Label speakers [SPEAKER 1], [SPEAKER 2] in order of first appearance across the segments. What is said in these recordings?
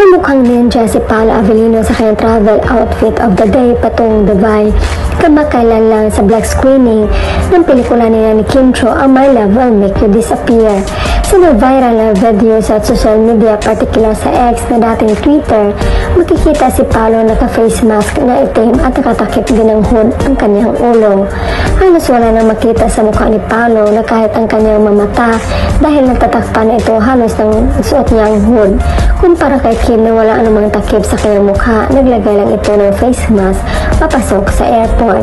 [SPEAKER 1] Namumukhang ninja si Paolo Avellino sa kanyang travel outfit of the day patungong Dubai. Kamakailan lang sa black screening ng pelikula nila ni Kim Cho ang My Love Will Make You Disappear. Sa viral na video sa social media, particular sa X na dating Twitter, makikita si Paolo naka-face mask na itim at nakatakip din ng hood ang kanyang ulo. Halos wala nang makita sa mukha ni Paolo na kahit ang kanyang mamata dahil natatakpan ito halos ng suot niyang hood. Kumpara kay Kim na wala anumang takip sa kanyang mukha, naglagay lang ito ng face mask papasok sa airport.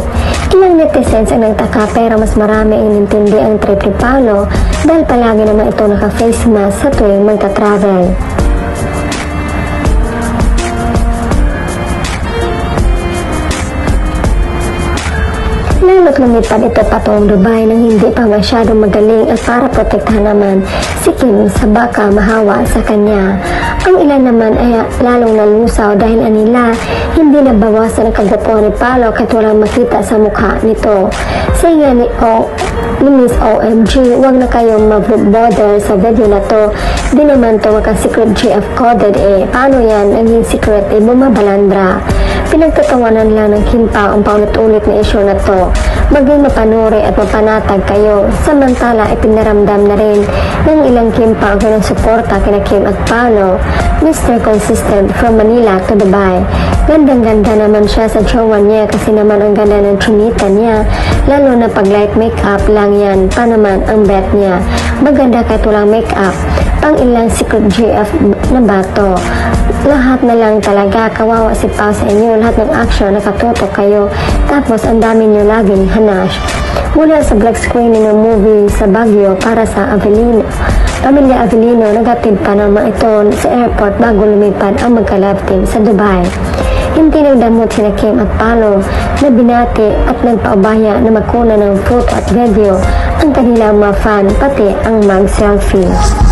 [SPEAKER 1] Ilang netizens ang nagtaka pero mas marami ang nintindi ang trip ni Paolo dahil palagi naman ito naka-face mask sa tuwing magta-travel. Lalo't lumipad ito patungong Dubai nang hindi pa masyadong magaling at para protektahan naman si Kim sa baka mahawa sa kanya. Ang ilan naman ay lalong nalusaw dahil anila hindi nabawasan ang kagwapuhan ni Paolo kahit walang makita sa mukha nito. Sa nga ni Miss OMG, wag na kayong mag-bother sa video na to. Di naman to maka-secret GF coded paano yan naging secret bumabalandra. Pinagtatawanan lang ng Kim Pao ang paulit-ulit na issue na to. Maging mapanuri at mapanatag kayo. Samantala, ipinaramdam na rin ng ilang Kim Pao ng suporta kina Kim at Paolo. Mr. Consistent from Manila to Dubai. Gandang-ganda naman siya sa jowa niya kasi naman ang ganda ng chumita niya. Lalo na pag light makeup lang yan pa naman ang bet niya. Maganda kahit walang makeup. Pang ilang secret GF na bato. Lahat na lang talaga, kawawa si Pao sa inyo. Lahat ng action, nakatutok kayo. Tapos ang dami niyo laging hanash. Mula sa black screening ng movie sa Baguio para sa Avellino. Pamilya Avellino, nagatid pa naman ito sa airport bago lumipad ang magka-love team sa Dubai. Hindi nagdamot sina Kim at Paolo na binati at nagpaubaya na magkuna ng photo at video ang kanilang mga fan pati ang mag-selfie.